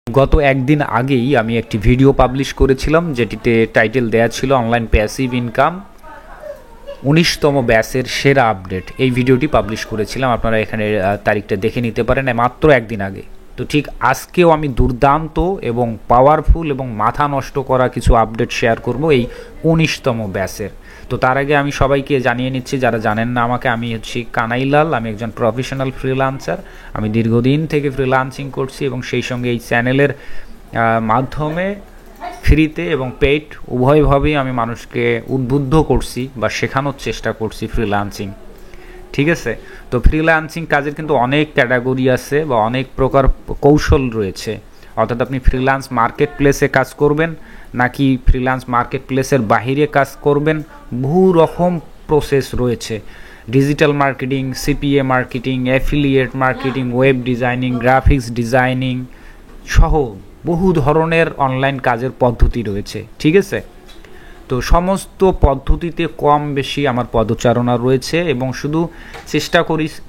গত একদিন আগেই আমি একটি ভিডিও পাবলিশ করেছিলাম, যেটিতে টাইটেল দেয়া ছিল অনলাইন প্যাসিভ ইনকাম ১৯তম ব্যাচের সেরা আপডেট। এই ভিডিওটি পাবলিশ করেছিলাম, আপনারা এখানে তারিখটা দেখে নিতে পারেন, মাত্র একদিন আগে। তো ঠিক আজকেও আমি দুর্দান্ত এবং পাওয়ারফুল এবং মাথা নষ্ট করা কিছু আপডেট শেয়ার করব এই ১৯তম ব্যাচের। তো তার আগে আমি সবাইকে জানিয়ে নিচ্ছি, যারা জানেন না আমাকে, আমি হচ্ছি কানাইলাল। আমি একজন প্রফেশনাল ফ্রিল্যান্সার। আমি দীর্ঘদিন থেকে ফ্রিল্যান্সিং করছি এবং সেই সঙ্গে এই চ্যানেলের মাধ্যমে ফ্রিতে এবং পেইড উভয়ভাবেই আমি মানুষকে উদ্বুদ্ধ করছি বা শেখানোর চেষ্টা করছি ফ্রিল্যান্সিং। ঠিক আছে? তো ফ্রিল্যান্সিং কাজের কিন্তু অনেক ক্যাটাগরি আছে বা অনেক প্রকার কৌশল রয়েছে। অর্থাৎ আপনি ফ্রিল্যান্স মার্কেট প্লেসে কাজ করবেন নাকি ফ্রিল্যান্স মার্কেট প্লেসের বাহিরে কাজ করবেন, বহু রকম প্রসেস রয়েছে। Digital marketing, CPA marketing, affiliate marketing, web designing, graphics designing সহ বহু ধরনের অনলাইন কাজের পদ্ধতি রয়েছে। ঠিক আছে? তো সমস্ত পদ্ধতিতে কম বেশি আমার পদচারণা রয়েছে এবং শুধু চেষ্টা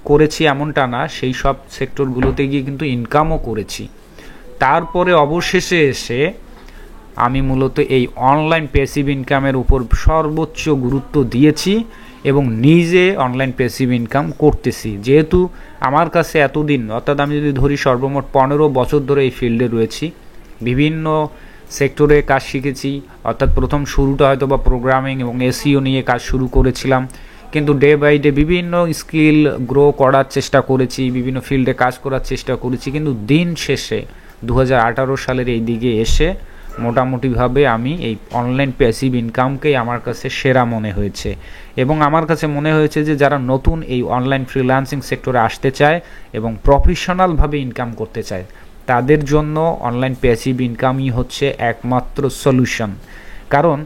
করেছি এমনটা না, সেই সব সেক্টরগুলোতে গিয়ে কিন্তু ইনকামও করেছি। তারপরে অবশেষে এসে আমি মূলত এই অনলাইন প্যাসিভ ইনকামের উপর সর্বোচ্চ গুরুত্ব দিয়েছি এবং নিজে অনলাইন প্যাসিভ ইনকাম করতেছি। যেহেতু আমার কাছে এতদিন, অর্থাৎ আমি যদি ধরি সর্বমোট ১৫ বছর ধরে এই ফিল্ডে রয়েছি, বিভিন্ন সেক্টরে কাজ শিখেছি। অর্থাৎ প্রথম শুরুটা হয়তো বা প্রোগ্রামিং এবং এসইও নিয়ে কাজ শুরু করেছিলাম, কিন্তু ডে বাই ডে বিভিন্ন স্কিল গ্রো করার চেষ্টা করেছি, বিভিন্ন ফিল্ডে কাজ করার চেষ্টা করেছি। কিন্তু দিন শেষে ২০১৮ সালের এই দিকে এসে মোটামুটিভাবে আমি এই অনলাইন প্যাসিভ ইনকামকেই আমার কাছে সেরা মনে হয়েছে এবং আমার কাছে মনে হয়েছে যে যারা নতুন এই অনলাইন ফ্রিল্যান্সিং সেক্টরে আসতে চায় এবং প্রফেশনালভাবে ইনকাম করতে চায়, তাদের জন্য অনলাইন প্যাসিভ ইনকামই হচ্ছে একমাত্র সলিউশন। কারণ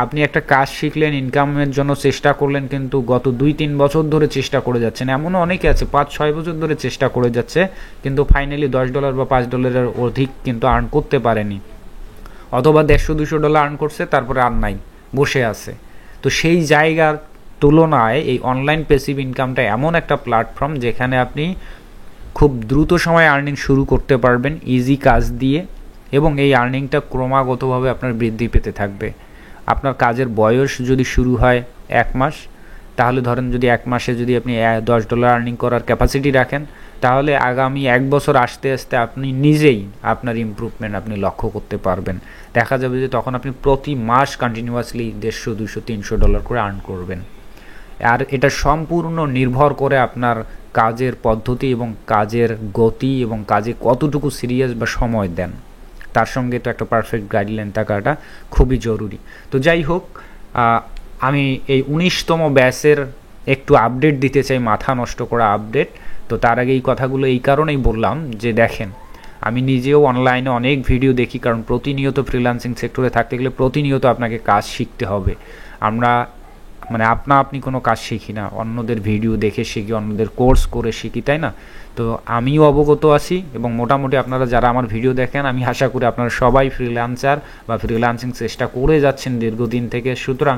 আপনি একটা কাজ শিখলেন, ইনকামের জন্য চেষ্টা করলেন, কিন্তু গত ২-৩ বছর ধরে চেষ্টা করে যাচ্ছেন। এমনও অনেকে আছে ৫-৬ বছর ধরে চেষ্টা করে যাচ্ছে, কিন্তু ফাইনালি $10 বা $5 অধিক কিন্তু আর্ন করতে পারেনি, অথবা $150-200 আর্ন করছে, তারপরে আর নাই, বসে আছে। তো সেই জায়গার তুলনায় এই অনলাইন প্যাসিভ ইনকামটা এমন একটা প্ল্যাটফর্ম যেখানে আপনি খুব দ্রুত সময়ে আর্নিং শুরু করতে পারবেন ইজি কাজ দিয়ে, এবং এই আর্নিংটা ক্রমাগতভাবে আপনার বৃদ্ধি পেতে থাকবে। আপনার কাজের বয়স যদি শুরু হয় ১ মাস, তাহলে ধরেন যদি ১ মাসে যদি আপনি $10 আর্নিং করার ক্যাপাসিটি রাখেন, তাহলে আগামী ১ বছর আস্তে আস্তে আপনি নিজেই আপনার ইমপ্রুভমেন্ট আপনি লক্ষ্য করতে পারবেন। দেখা যাবে যে তখন আপনি প্রতি মাস কন্টিনিউয়াসলি $150, $200, $300 করে আর্ন করবেন। আর এটা সম্পূর্ণ নির্ভর করে আপনার কাজের পদ্ধতি এবং কাজের গতি এবং কাজে কতটুকু সিরিয়াস বা সময় দেন। তার সঙ্গে তো একটা পারফেক্ট গাইডলাইন থাকাটা খুবই জরুরি। তো যাই হোক, আমি এই ১৯তম ব্যাচের একটু আপডেট দিতে চাই, মাথা নষ্ট করা আপডেট। তো তার আগে এই কথাগুলো এই কারণেই বললাম যে দেখেন, আমি নিজেও অনলাইনে অনেক ভিডিও দেখি, কারণ প্রতিনিয়ত ফ্রিল্যান্সিং সেক্টরে থাকতে গেলে প্রতিনিয়ত আপনাকে কাজ শিখতে হবে। আমরা আপনি কোনো কাজ শিখি না, অন্যদের ভিডিও দেখে শিখি, অন্যদের কোর্স করে শিখি, তাই না? তো আমিও অবগত আছি এবং মোটামুটি আপনারা যারা আমার ভিডিও দেখেন, আমি আশা করি আপনারা সবাই ফ্রিল্যান্সার বা ফ্রিল্যান্সিং চেষ্টা করে যাচ্ছেন দীর্ঘদিন থেকে। সুতরাং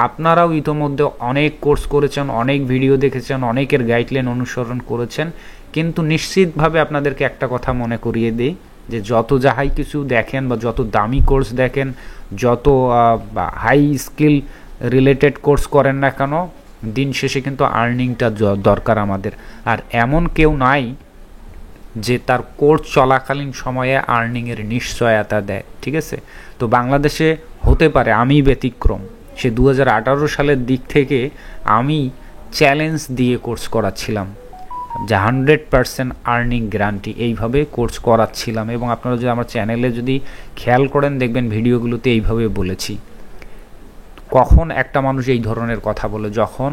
আপনারাও ইতোমধ্যে অনেক কোর্স করেছেন, অনেক ভিডিও দেখেছেন, অনেকের গাইডলাইন অনুসরণ করেছেন, কিন্তু নিশ্চিতভাবে আপনাদেরকে একটা কথা মনে করিয়ে দিই যে যত যাহাই কিছু দেখেন বা যত দামি কোর্স দেখেন, যত হাই স্কিল রিলেটেড কোর্স করেন না কেন, দিন শেষে কিন্তু আর্নিংটা দরকার আমাদের। আর এমন কেউ নাই যে তার কোর্স চলাকালীন সময়ে আর্নিংয়ের নিশ্চয়তা দেয়। ঠিক আছে? তো বাংলাদেশে হতে পারে আমি ব্যতিক্রম, সে ২০১৮ সালের দিক থেকে আমি চ্যালেঞ্জ দিয়ে কোর্স করাচ্ছিলাম, যে 100% আর্নিং গ্যারান্টি, এইভাবে কোর্স করাচ্ছিলাম। এবং আপনারা যদি আমার চ্যানেলে যদি খেয়াল করেন, দেখবেন ভিডিওগুলোতে এইভাবে বলেছি। কখন একটা মানুষ এই ধরনের কথা বলে? যখন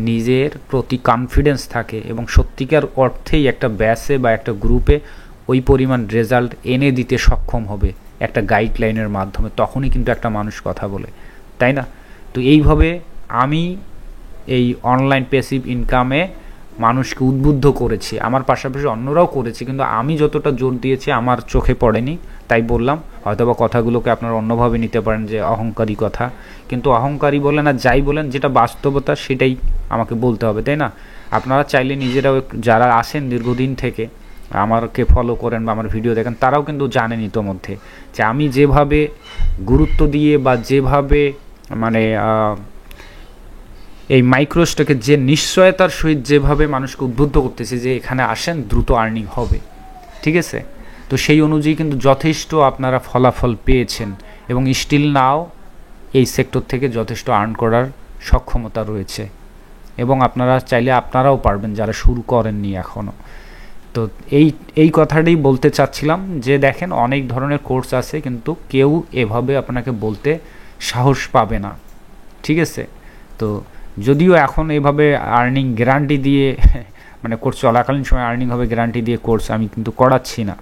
নিজের প্রতি কনফিডেন্স থাকে এবং সত্যিকার অর্থেই একটা ব্যাচে বা একটা গ্রুপে ওই পরিমাণ রেজাল্ট এনে দিতে সক্ষম হবে একটা গাইডলাইনের মাধ্যমে, তখনই কিন্তু একটা মানুষ কথা বলে, তাই না? তো এইভাবে আমি এই অনলাইন প্যাসিভ ইনকামে মানুষকে উদ্বুদ্ধ করেছি, আমার পাশাপাশি অন্যরাও করেছি, কিন্তু আমি যতটা জোর দিয়েছি আমার চোখে পড়েনি, তাই বললাম। হয়তোবা কথাগুলোকে আপনারা অন্যভাবে নিতে পারেন যে অহংকারী কথা, কিন্তু অহংকারী বলেন আর যাই বলেন, যেটা বাস্তবতা সেটাই আমাকে বলতে হবে, তাই না? আপনারা চাইলে নিজেরাও, যারা আসেন দীর্ঘদিন থেকে, আমাকে ফলো করেন বা আমার ভিডিও দেখেন, তারাও কিন্তু জানেন ইতোমধ্যে যে আমি যেভাবে গুরুত্ব দিয়ে বা যেভাবে মানে এই মাইক্রোস্টকে যে নিশ্চয়তার সহিত যেভাবে মানুষকে উদ্বুদ্ধ করতেছে যে এখানে আসেন দ্রুত আর্নিং হবে, ঠিক আছে। তো সেই অনুযায়ী কিন্তু যথেষ্ট আপনারা ফলাফল পেয়েছেন এবং স্টিল নাও এই সেক্টর থেকে যথেষ্ট আর্ন করার সক্ষমতা রয়েছে এবং আপনারা চাইলে আপনারাও পারবেন যারা শুরু করেননি এখনও। তো এই কথাটাই বলতে চাচ্ছিলাম যে দেখেন অনেক ধরনের কোর্স আছে কিন্তু কেউ এভাবে আপনাকে বলতে সাহস পাবে না, ঠিক আছে। তো যদিও এখন এভাবে আর্নিং গ্যারান্টি দিয়ে মানে কোর্স চলাকালীন সময় আর্নিং হবে গ্যারান্টি দিয়ে কোর্স আমি কিন্তু করাচ্ছি না,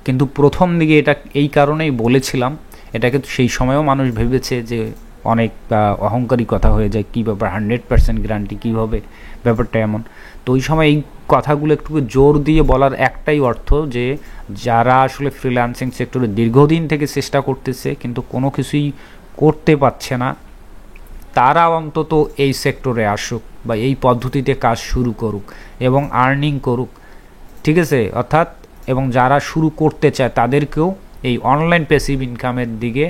কিন্তু প্রথম দিকে এটা এই কারণেই বলেছিলাম, এটাকে সেই সময়েও মানুষ ভেবেছে যে অনেক অহংকারী কথা হয়ে যায়, কী ব্যাপার 100% গ্যারান্টি কীভাবে, ব্যাপারটা এমন। তো ওই সময় এই কথাগুলো একটু জোর দিয়ে বলার একটাই অর্থ যে যারা আসলে ফ্রিল্যান্সিং সেক্টরে দীর্ঘদিন থেকে চেষ্টা করতেছে কিন্তু কোনো কিছুই করতে পারছে না, তারা অন্তত এই সেক্টরে আসুক বা এই পদ্ধতিতে কাজ শুরু করুক এবং আর্নিং করুক, ঠিক আছে। অর্থাৎ এবং যারা শুরু করতে চায় তাদেরকেও এই অনলাইন প্যাসিভ ইনকামের দিকে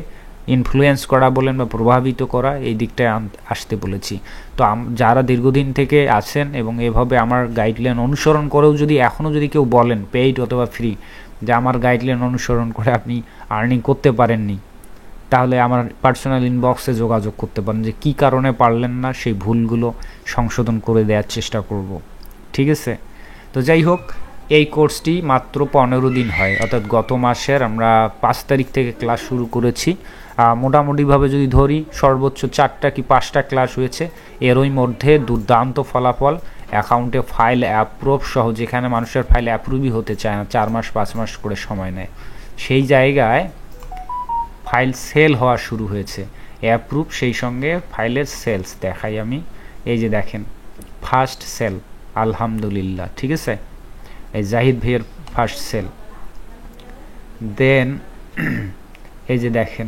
ইনফ্লুয়েন্স করা বলেন বা প্রভাবিত করা, এই দিকটায় আসতে বলেছি। তো যারা দীর্ঘদিন থেকে আছেন এবং এভাবে আমার গাইডলাইন অনুসরণ করেও যদি এখনও যদি কেউ বলেন পেইড অথবা ফ্রি যে আমার গাইডলাইন অনুসরণ করে আপনি আর্নিং করতে পারেননি, তাহলে আমার পার্সোনাল ইনবক্সে যোগাযোগ করতে পারেন যে কী কারণে পারলেন না, সেই ভুলগুলো সংশোধন করে দেওয়ার চেষ্টা করব, ঠিক আছে। তো যাই হোক, এই কোর্সটি মাত্র 15 দিন হয়, অর্থাৎ গত মাসের আমরা 5 তারিখ থেকে ক্লাস শুরু করেছি। মোটামুটিভাবে যদি ধরি সর্বোচ্চ 4টা কি 5টা ক্লাস হয়েছে, এরই মধ্যে দুর্দান্ত ফলাফল। অ্যাকাউন্টে ফাইল অ্যাপ্রুভ সহ, যেখানে মানুষের ফাইল অ্যাপ্রুভই হতে চায় না, 4 মাস 5 মাস করে সময় নেয়, সেই জায়গায় ফাইল সেল হওয়া শুরু হয়েছে। অ্যাপ্রুভ সেই সঙ্গে ফাইলের সেলস দেখাই আমি, এই যে দেখেন ফার্স্ট সেল, আলহামদুলিল্লাহ, ঠিক আছে। এই জাহিদ ভাইয়ের ফার্স্ট সেল। দেন এই যে দেখেন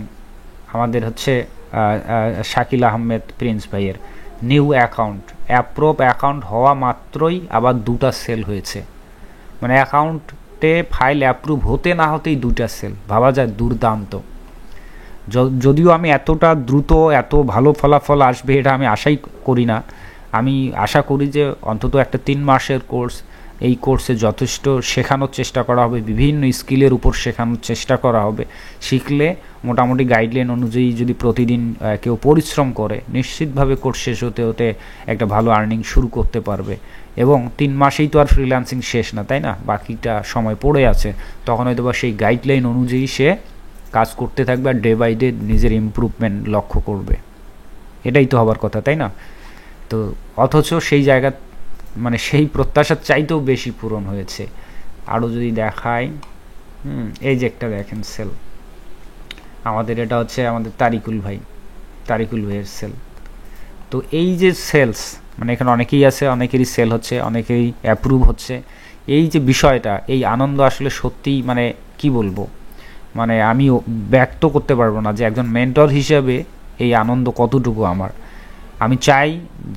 আমাদের হচ্ছে শাকিল আহমেদ প্রিন্স ভাইয়ের নিউ অ্যাকাউন্ট, অ্যাপ্রুভ অ্যাকাউন্ট হওয়া মাত্রই আবার 2টা সেল হয়েছে, মানে অ্যাকাউন্টে ফাইল অ্যাপ্রুভ হতে না হতেই 2টা সেল, ভাবা যায় দুর্দান্ত। যদিও আমি এতটা দ্রুত এত ভালো ফলাফল আসবে এটা আমি আশাই করি না। আমি আশা করি যে অন্তত একটা 3 মাসের কোর্স, এই কোর্সে যথেষ্ট শেখানোর চেষ্টা করা হবে, বিভিন্ন স্কিলের উপর শেখানোর চেষ্টা করা হবে। শিখলে মোটামুটি গাইডলাইন অনুযায়ী যদি প্রতিদিন কেউ পরিশ্রম করে, নিশ্চিতভাবে কোর্স শেষ হতে হতে একটা ভালো আর্নিং শুরু করতে পারবে। এবং 3 মাসেই তো আর ফ্রিল্যান্সিং শেষ না, তাই না, বাকিটা সময় পড়ে আছে। তখন হয়তো বা সেই গাইডলাইন অনুযায়ী সে কাজ করতে থাকবে আর ডে বাই ডে নিজের ইমপ্রুভমেন্ট লক্ষ্য করবে, এটাই তো হবার কথা, তাই না। তো অথচ সেই জায়গা মানে সেই প্রত্যাশার চাইতেও বেশি পূরণ হয়েছে। আরও যদি দেখাই, এই যে একটা দেখেন সেল, আমাদের এটা হচ্ছে আমাদের তারিকুল ভাইয়ের সেল। তো এই যে সেলস, মানে এখানে অনেকেই আছে, অনেকেরই সেল হচ্ছে, অনেকেরই অ্যাপ্রুভ হচ্ছে, এই যে বিষয়টা, এই আনন্দ আসলে সত্যিই মানে কি বলবো, মানে আমি ব্যক্ত করতে পারবো না যে একজন মেন্টর হিসেবে এই আনন্দ কতটুকু আমার। আমি চাই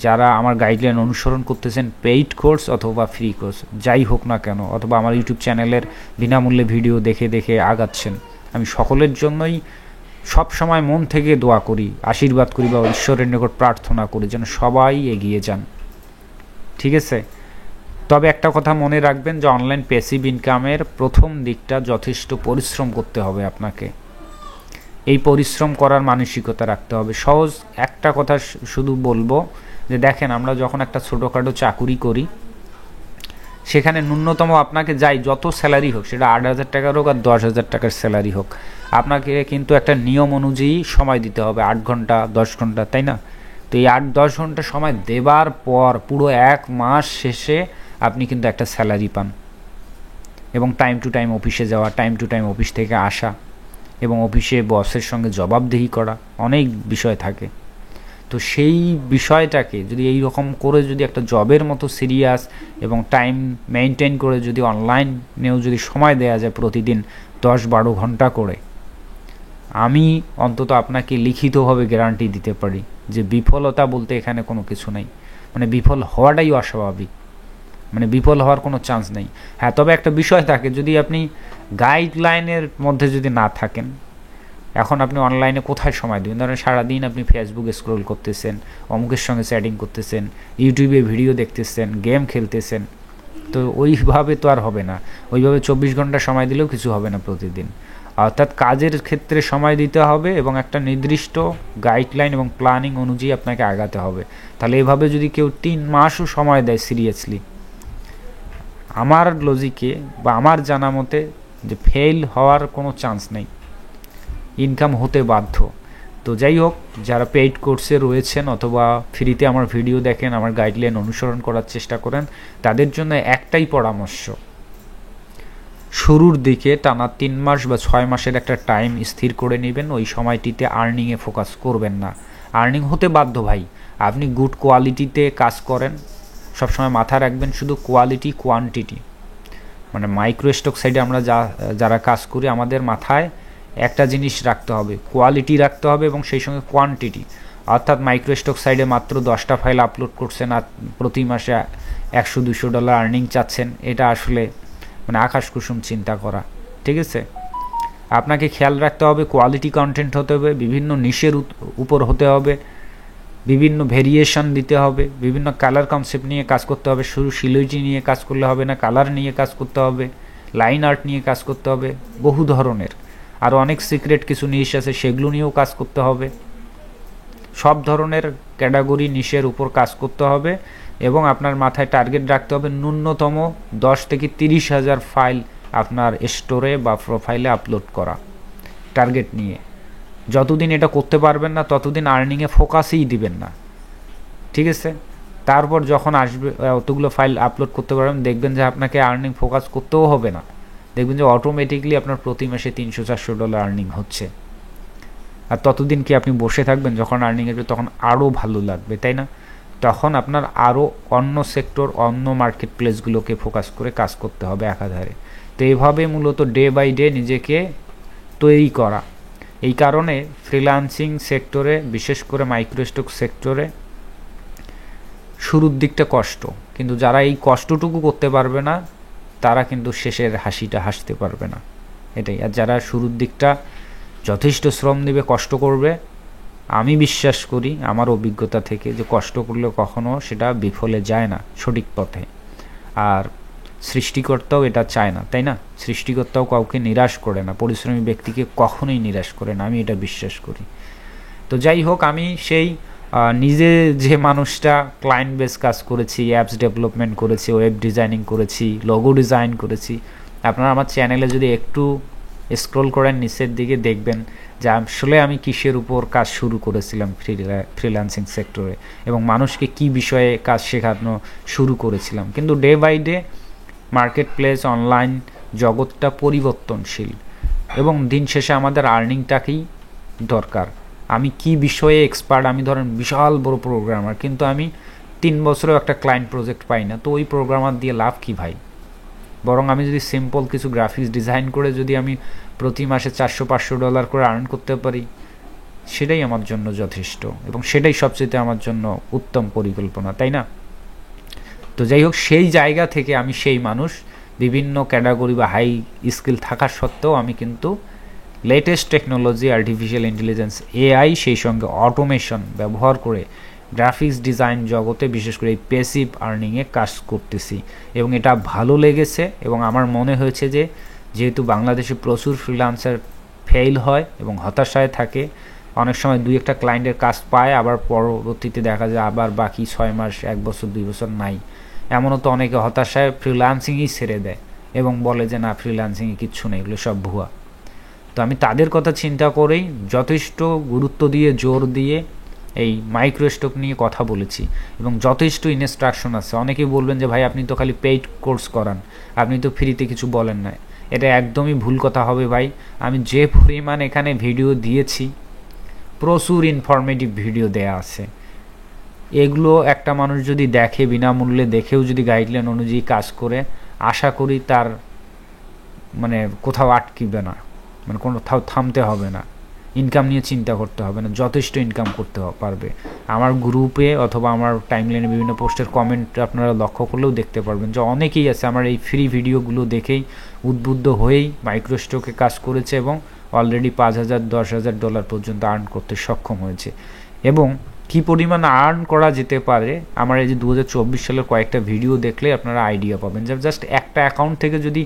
যারা আমার গাইডলাইন অনুসরণ করতেছেন, পেইড কোর্স অথবা ফ্রি কোর্স যাই হোক না কেন, অথবা আমার ইউটিউব চ্যানেলের বিনামূল্যে ভিডিও দেখে দেখে আগাচ্ছেন, আমি সকলের জন্যই সব সময় মন থেকে দোয়া করি, আশীর্বাদ করি বা ঈশ্বরের নিকট প্রার্থনা করি যেন সবাই এগিয়ে যান, ঠিক আছে। তবে একটা কথা মনে রাখবেন যে অনলাইন প্যাসিভ ইনকামের প্রথম দিকটা যথেষ্ট পরিশ্রম করতে হবে আপনাকে, এই পরিশ্রম করার মানসিকতা রাখতে হবে। সহজ একটা কথা শুধু বলবো যে দেখেন, আমরা যখন একটা ছোটোখাটো চাকুরি করি, সেখানে ন্যূনতম আপনাকে যাই যত স্যালারি হোক, সেটা 8,000 টাকার হোক আর 10,000 টাকার স্যালারি হোক, আপনাকে কিন্তু একটা নিয়ম অনুযায়ী সময় দিতে হবে, 8 ঘন্টা 10 ঘন্টা, তাই না। তো এই 8-10 ঘন্টা সময় দেবার পর পুরো 1 মাস শেষে আপনি কিন্তু একটা স্যালারি পান, এবং টাইম টু টাইম অফিসে যাওয়া, টাইম টু টাইম অফিস থেকে আসা, এবং অফিসে বসের সঙ্গে জবাবদিহি করা, অনেক বিষয় থাকে। তো সেই বিষয়টাকে যদি এই রকম করে যদি একটা জবের মতো সিরিয়াস এবং টাইম মেনটেন করে যদি অনলাইনেও যদি সময় দেওয়া যায় প্রতিদিন 10-12 ঘন্টা করে, আমি অন্তত আপনাকে লিখিতভাবে গ্যারান্টি দিতে পারি যে বিফলতা বলতে এখানে কোনো কিছু নেই, মানে বিফল হওয়াটাই অস্বাভাবিক। মানে বিফল হওয়ার কোনো চান্স নেই। হ্যাঁ, তবে একটা বিষয় থাকে, যদি আপনি গাইডলাইনের মধ্যে যদি না থাকেন, এখন আপনি অনলাইনে কোথায় সময় দিবেন? ধরেন সারাদিন আপনি ফেসবুকে স্ক্রোল করতেছেন, অমুকের সঙ্গে চ্যাটিং করতেছেন, ইউটিউবে ভিডিও দেখতেছেন, গেম খেলতেছেন, তো ওইভাবে তো আর হবে না। ওইভাবে 24 ঘন্টা সময় দিলেও কিছু হবে না প্রতিদিন। অর্থাৎ কাজের ক্ষেত্রে সময় দিতে হবে এবং একটা নির্দিষ্ট গাইডলাইন এবং প্ল্যানিং অনুযায়ী আপনাকে আগাতে হবে। তাহলে এভাবে যদি কেউ 3 মাসও সময় দেয় সিরিয়াসলি, আমার লজিকে বা আমার জানা মতে যে ফেল হওয়ার কোনো চান্স নেই, ইনকাম হতে বাধ্য। তো যাই হোক, যারা পেইড কোর্সে রয়েছেন অথবা ফ্রিতে আমার ভিডিও দেখেন, আমার গাইডলাইন অনুসরণ করার চেষ্টা করেন, তাদের জন্য একটাই পরামর্শ, শুরুর দিকে টানা 3 মাস বা 6 মাসের একটা টাইম স্থির করে নেবেন। ওই সময়টিতে আর্নিংয়ে ফোকাস করবেন না। আর্নিং হতে বাধ্য ভাই, আপনি গুড কোয়ালিটিতে কাজ করেন, সবসময় মাথায় রাখবেন শুধু কোয়ালিটি কোয়ান্টিটি। মানে মাইক্রো স্টক সাইডে আমরা যারা কাজ করি, আমাদের মাথায় একটা জিনিস রাখতে হবে, কোয়ালিটি রাখতে হবে এবং সেই সঙ্গে কোয়ান্টিটি। অর্থাৎ মাইক্রো স্টক সাইডে মাত্র 10টা ফাইল আপলোড করছেন আর প্রতি মাসে $100-200 আর্নিং চাচ্ছেন, এটা আসলে মানে আকাশ কুসুম চিন্তা করা। ঠিক আছে, আপনাকে খেয়াল রাখতে হবে কোয়ালিটি কন্টেন্ট হতে হবে, বিভিন্ন নিশের উপর হতে হবে, বিভিন্ন ভেরিয়েশন দিতে হবে, বিভিন্ন কালার কনসেপ্ট নিয়ে কাজ করতে হবে। শুধু সিলোজি নিয়ে কাজ করলে হবে না, কালার নিয়ে কাজ করতে হবে, লাইন আর্ট নিয়ে কাজ করতে হবে, বহু ধরনের আরও অনেক সিক্রেট কিছু নিশ আছে, সেগুলো নিয়েও কাজ করতে হবে। সব ধরনের ক্যাটাগরি নিশের উপর কাজ করতে হবে এবং আপনার মাথায় টার্গেট রাখতে হবে ন্যূনতম 10 থেকে 30 হাজার ফাইল আপনার স্টোরে বা প্রোফাইলে আপলোড করা, টার্গেট নিয়ে। যতদিন এটা করতে পারবেন না ততদিন আর্নিংয়ে ফোকাসই দিবেন না। ঠিক আছে, তারপর যখন আসবে অতগুলো ফাইল আপলোড করতে পারবেন, দেখবেন যে আপনাকে আর্নিং ফোকাস করতেও হবে না, দেখবেন যে অটোমেটিকলি আপনার প্রতি মাসে $300-400 আর্নিং হচ্ছে। আর ততদিন কি আপনি বসে থাকবেন? যখন আর্নিং আসবে তখন আরও ভালো লাগবে, তাই না? তখন আপনার আরও অন্য সেক্টর, অন্য মার্কেট প্লেসগুলোকে ফোকাস করে কাজ করতে হবে একাধারে। তো এইভাবে মূলত ডে বাই ডে নিজেকে তৈরি করা। এই কারণে ফ্রিল্যান্সিং সেক্টরে, বিশেষ করে মাইক্রোস্টক সেক্টরে শুরুর দিকটা কষ্ট, কিন্তু যারা এই কষ্টটুকু করতে পারবে না তারা কিন্তু শেষের হাসিটা হাসতে পারবে না, এটাই। আর যারা শুরুর দিকটা যথেষ্ট শ্রম দেবে, কষ্ট করবে, আমি বিশ্বাস করি আমার অভিজ্ঞতা থেকে যে কষ্ট করলে কখনো সেটা বিফলে যায় না, সঠিক পথে। আর সৃষ্টিকর্তাও এটা চায় না, তাই না? সৃষ্টিকর্তাও কাউকে নিরাশ করে না, পরিশ্রমী ব্যক্তিকে কখনোই নিরাশ করে না, আমি এটা বিশ্বাস করি। তো যাই হোক, আমি সেই নিজে যে মানুষটা ক্লায়েন্ট বেস কাজ করেছি, অ্যাপস ডেভেলপমেন্ট করেছি, ওয়েব ডিজাইনিং করেছি, লোগো ডিজাইন করেছি, আপনারা আমার চ্যানেলে যদি একটু স্ক্রল করেন নিচের দিকে দেখবেন যে আসলে আমি কিসের উপর কাজ শুরু করেছিলাম ফ্রিল্যান্সিং সেক্টরে এবং মানুষকে কি বিষয়ে কাজ শেখানো শুরু করেছিলাম। কিন্তু day by day marketplace, online জগৎটা পরিবর্তনশীল এবং দিন শেষে আমাদের আর্নিংটাকেই দরকার। আমি কি বিষয়ে এক্সপার্ট? আমি ধরেন বিশাল বড় প্রোগ্রামার, কিন্তু আমি 3 বছরেও একটা ক্লায়েন্ট প্রজেক্ট পাই না, তো ওই প্রোগ্রামার দিয়ে লাভ কি ভাই? বরং আমি যদি সিম্পল কিছু গ্রাফিক্স ডিজাইন করে যদি আমি প্রতি মাসে $400-500 করে আর্ন করতে পারি, সেটাই আমার জন্য যথেষ্ট এবং সেটাই সবচেয়ে আমার জন্য উত্তম পরিকল্পনা, তাই না? তো যাই হোক, সেই জায়গা থেকে আমি সেই মানুষ, বিভিন্ন ক্যাটাগরি বা হাই স্কিল থাকা সত্ত্বেও আমি কিন্তু latest technology, artificial intelligence, AI, সেই সঙ্গে অটোমেশন ব্যবহার করে গ্রাফিক্স ডিজাইন জগতে, বিশেষ করে এই প্যাসিভ আর্নিংয়ে কাজ করতেছি এবং এটা ভালো লেগেছে। এবং আমার মনে হয়েছে যে যেহেতু বাংলাদেশে প্রচুর ফ্রিল্যান্সার ফেল হয় এবং হতাশায় থাকে, অনেক সময় 2-1টা ক্লায়েন্টের কাজ পায়, আবার পরবর্তীতে দেখা যায় আবার বাকি 6 মাস, 1 বছর, 2 বছর নাই। এমনও তো অনেকে হতাশায় ফ্রিল্যান্সিংই ছেড়ে দেয় এবং বলে যে না, ফ্রিল্যান্সিংয়ে কিচ্ছু নেই, এগুলো সব ভুয়া। তো আমি তাদের কথা চিন্তা করেই যথেষ্ট গুরুত্ব দিয়ে, জোর দিয়ে এই মাইক্রোস্টক নিয়ে কথা বলেছি এবং যথেষ্ট ইনস্ট্রাকশন আছে। অনেকেই বলবেন যে ভাই আপনি তো খালি পেইড কোর্স করান, আপনি তো ফ্রিতে কিছু বলেন না। এটা একদমই ভুল কথা হবে ভাই। আমি যে পরিমাণ এখানে ভিডিও দিয়েছি, প্রচুর ইনফরমেটিভ ভিডিও দেয়া আছে। এগুলো একটা মানুষ যদি দেখে, বিনামূল্যে দেখেও যদি গাইডলাইন অনুযায়ী কাজ করে, আশা করি তার মানে কোথাও আটকিবে না, মানে কোথাও থামতে হবে না। ইনকাম নিয়ে চিন্তা করতে হবে না, যথেষ্ট ইনকাম করতে পারবে। আমার গ্রুপে অথবা আমার টাইমলাইনে বিভিন্ন পোস্টের কমেন্ট আপনারা লক্ষ্য করলেও দেখতে পারবেন যে অনেকেই আছে আমার এই ফ্রি ভিডিওগুলো দেখেই উদ্বুদ্ধ হয়েই মাইক্রোস্ট্রোকে কাজ করেছে এবং অলরেডি $5,000-10,000 পর্যন্ত আর্ন করতে সক্ষম হয়েছে। এবং কী পরিমাণ আর্ন করা যেতে পারে আমার এই যে 2024 সালের কয়েকটা ভিডিও দেখলে আপনারা আইডিয়া পাবেন যে জাস্ট একটা অ্যাকাউন্ট থেকে যদি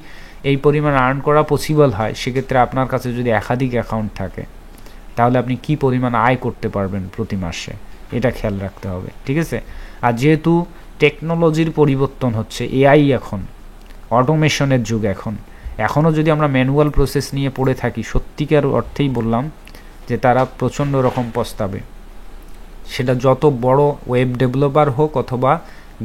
এই পরিমাণ আর্ন করা পসিবল হয়, সেক্ষেত্রে আপনার কাছে যদি একাধিক অ্যাকাউন্ট থাকে তাহলে আপনি কি পরিমাণ আয় করতে পারবেন প্রতি মাসে, এটা খেয়াল রাখতে হবে, ঠিক আছে। আর যেহেতু টেকনোলজির পরিবর্তন হচ্ছে, এআই এখন অটোমেশনের যুগ, এখনও যদি আমরা ম্যানুয়াল প্রসেস নিয়ে পড়ে থাকি, সত্যিকার অর্থেই বললাম যে তারা প্রচণ্ড রকম পস্তাবে। সেটা যত বড় ওয়েব ডেভেলপার হোক অথবা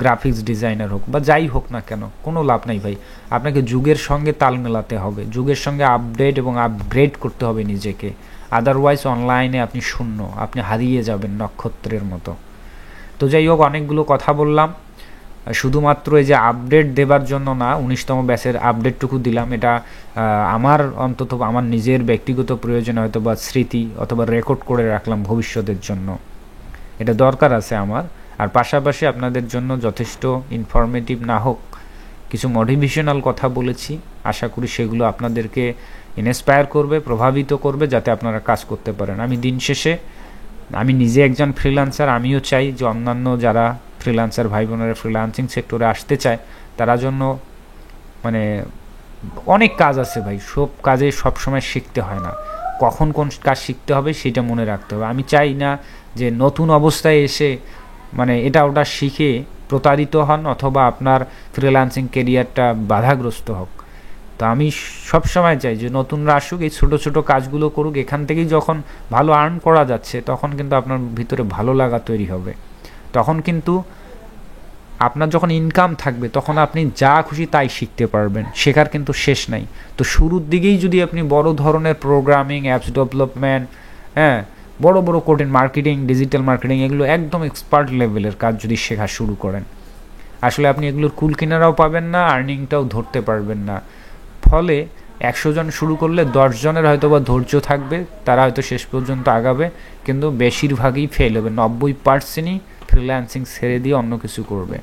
গ্রাফিক্স ডিজাইনার হোক বা যাই হোক না কেন, কোনো লাভ নাই ভাই। আপনাকে যুগের সঙ্গে তাল মেলাতে হবে, যুগের সঙ্গে আপডেট এবং আপগ্রেড করতে হবে নিজেকে। আদারওয়াইজ অনলাইনে আপনি শূন্য, আপনি হারিয়ে যাবেন নক্ষত্রের মতো। তো যাই হোক, অনেকগুলো কথা বললাম, শুধুমাত্র এই যে আপডেট দেবার জন্য না, 19তম ব্যাচের আপডেটটুকু দিলাম, এটা আমার অন্তত আমার নিজের ব্যক্তিগত প্রয়োজনে হয়তো বা স্মৃতি অথবা রেকর্ড করে রাখলাম ভবিষ্যতের জন্য, এটা দরকার আছে আমার। আর পাশাপাশি আপনাদের জন্য যথেষ্ট ইনফরমেটিভ না হোক কিছু মোটিভেশনাল কথা বলেছি, আশা করি সেগুলো আপনাদেরকে ইন্সপায়ার করবে, প্রভাবিত করবে, যাতে আপনারা কাজ করতে পারেন। আমি দিন শেষে আমি নিজে একজন ফ্রিল্যান্সার, আমিও চাই যে অন্যান্য যারা ফ্রিল্যান্সার ভাই বোনেরা ফ্রিল্যান্সিং সেক্টরে আসতে চায় তারা জন্য মানে অনেক কাজ আছে ভাই, সব কাজে সবসময় শিখতে হয় না, কখন কোন কাজ শিখতে হবে সেটা মনে রাখতে হবে। আমি চাই না যে নতুন অবস্থায় এসে মানে এটা ওটা শিখে প্রতারিত হন অথবা আপনার ফ্রিল্যান্সিং কেরিয়ারটা বাধাগ্রস্ত হোক। তো আমি সবসময় চাই যে নতুনরা আসুক, এই ছোটো ছোটো কাজগুলো করুক, এখান থেকেই যখন ভালো আর্ন করা যাচ্ছে তখন কিন্তু আপনার ভিতরে ভালো লাগা তৈরি হবে, তখন কিন্তু আপনার যখন ইনকাম থাকবে তখন আপনি যা খুশি তাই শিখতে পারবেন, শেখার কিন্তু শেষ নাই। তো শুরুর দিকেই যদি আপনি বড় ধরনের প্রোগ্রামিং, অ্যাপস ডেভেলপমেন্ট, বড় বড় কঠিন মার্কেটিং, ডিজিটাল মার্কেটিং, এগুলো একদম এক্সপার্ট লেভেলের কাজ যদি শেখা শুরু করেন, আসলে আপনি এগুলোর কুল কিনারাও পাবেন না, আর্নিংটাও ধরতে পারবেন না। ফলে 100 জন শুরু করলে 10 জনের হয়তো বা ধৈর্য থাকবে, তারা হয়তো শেষ পর্যন্ত আগাবে, কিন্তু বেশিরভাগই ফেল হবে, 90%ই ফ্রিল্যান্সিং ছেড়ে দিয়ে অন্য কিছু করবে,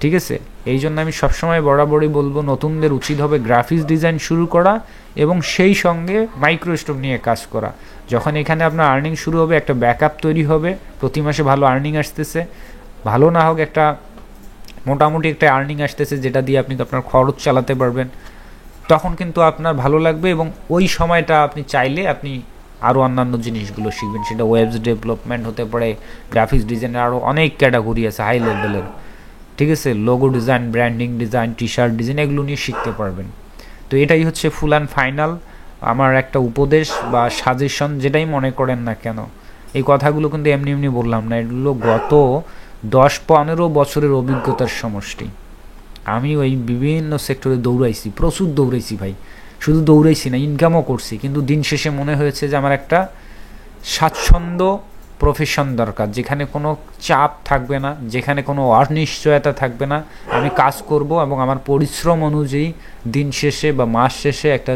ঠিক আছে। এই জন্য আমি সবসময় বরাবরই বলবো নতুনদের উচিত হবে গ্রাফিক্স ডিজাইন শুরু করা এবং সেই সঙ্গে মাইক্রোস্ট্রোক নিয়ে কাজ করা। যখন এখানে আপনার আর্নিং শুরু হবে, একটা ব্যাকআপ তৈরি হবে, প্রতি মাসে ভালো আর্নিং আসতেছে, ভালো না হোক একটা মোটামুটি একটা আর্নিং আসতেছে যেটা দিয়ে আপনি আপনার খরচ চালাতে পারবেন, তখন কিন্তু আপনার ভালো লাগবে এবং ওই সময়টা আপনি চাইলে আপনি আরও অন্যান্য জিনিসগুলো শিখবেন, সেটা ওয়েবস ডেভেলপমেন্ট হতে পারে, গ্রাফিক্স ডিজাইনের আরও অনেক ক্যাটাগরি আছে হাই লেভেলের, ঠিক আছে, logo design, branding design, T shirt design, এগুলো নিয়ে শিখতে পারবেন। তো এটাই হচ্ছে ফুল অ্যান্ড ফাইনাল আমার একটা উপদেশ বা সাজেশন, যেটাই মনে করেন না কেন। এই কথাগুলো কিন্তু এমনি এমনি বললাম না, এগুলো গত 10-15 বছরের অভিজ্ঞতার সমষ্টি। আমি ওই বিভিন্ন সেক্টরে দৌড়াইছি, প্রচুর দৌড়াইছি ভাই, শুধু দৌড়াইছি না, ইনকামও করছি, কিন্তু দিন শেষে মনে হয়েছে যে আমার একটা স্বাচ্ছন্দ্য প্রফেশন দরকার, যেখানে কোনো চাপ থাকবে না, যেখানে কোনো অনিশ্চয়তা থাকবে না, আমি কাজ করব এবং আমার পরিশ্রম অনুযায়ী দিন শেষে বা মাস শেষে একটা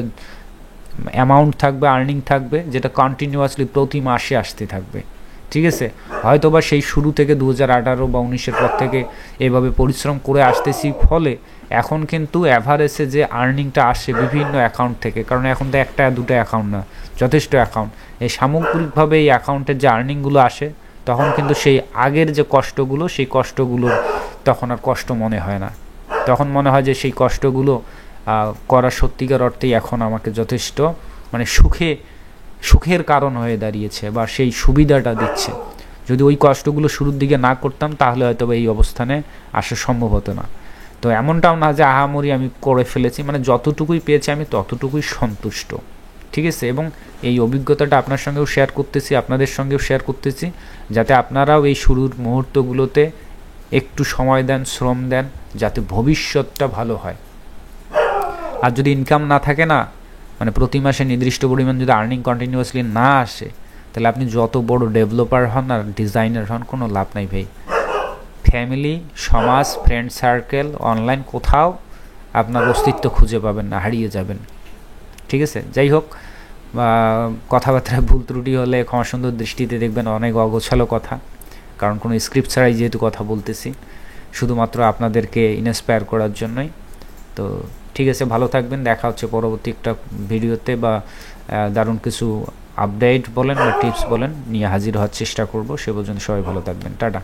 অ্যামাউন্ট থাকবে, আর্নিং থাকবে, যেটা কন্টিনিউয়াসলি প্রতি মাসে আসতে থাকবে, ঠিক আছে। হয়তো বা সেই শুরু থেকে 2018 বা 19-এর পর থেকে এভাবে পরিশ্রম করে আসতেছি, ফলে এখন কিন্তু অ্যাভারেজে যে আর্নিংটা আসে বিভিন্ন অ্যাকাউন্ট থেকে, কারণ এখন তো একটা দুটো অ্যাকাউন্ট না, যথেষ্ট অ্যাকাউন্ট, এই সামগ্রিকভাবে এই অ্যাকাউন্টের যে আর্নিংগুলো আসে তখন কিন্তু সেই আগের যে কষ্টগুলো, সেই কষ্টগুলো তখন আর কষ্ট মনে হয় না, তখন মনে হয় যে সেই কষ্টগুলো করা সত্যিকার অর্থেই এখন আমাকে যথেষ্ট মানে সুখের কারণ হয়ে দাঁড়িয়েছে বা সেই সুবিধাটা দিচ্ছে। যদি ওই কষ্টগুলো শুরুর দিকে না করতাম তাহলে হয়তো এই অবস্থানে আসা সম্ভব হতো না। তো এমনটাও না যে আহামরি আমি করে ফেলেছি, মানে যতটুকুই পেয়েছি আমি ততটুকুই সন্তুষ্ট, ঠিক আছে। এবং এই অভিজ্ঞতাটা আপনার সঙ্গেও শেয়ার করতেছি, আপনাদের সঙ্গেও শেয়ার করতেছি, যাতে আপনারাও এই শুরুর মুহূর্তগুলোতে একটু সময় দেন, শ্রম দেন, যাতে ভবিষ্যৎটা ভালো হয়। আর যদি ইনকাম না থাকে না, মানে প্রতি মাসে নির্দিষ্ট পরিমাণ যদি আর্নিং কন্টিনিউয়াসলি না আসে, তাহলে আপনি যত বড় ডেভেলপার হন আর ডিজাইনার হন, কোনো লাভ নাই ভাই। ফ্যামিলি, সমাজ, ফ্রেন্ড সার্কেল, অনলাইন কোথাও আপনার অস্তিত্ব খুঁজে পাবেন না, হারিয়ে যাবেন, ঠিক আছে। যাই হোক, বা কথাবার্তায় ভুল ত্রুটি হলে ক্ষমা সুন্দর দৃষ্টিতে দেখবেন, অনেক অগোছালো কথা, কারণ কোনো স্ক্রিপ্ট ছাড়াই যেহেতু কথা বলতেছি, শুধুমাত্র আপনাদেরকে ইন্সপায়ার করার জন্যই। তো ঠিক আছে, ভালো থাকবেন, দেখা হচ্ছে পরবর্তী একটা ভিডিওতে, বা দারুণ কিছু আপডেট বলেন বা টিপস বলেন নিয়ে হাজির হওয়ার চেষ্টা করব। সে পর্যন্ত সবাই ভালো থাকবেন, টাটা।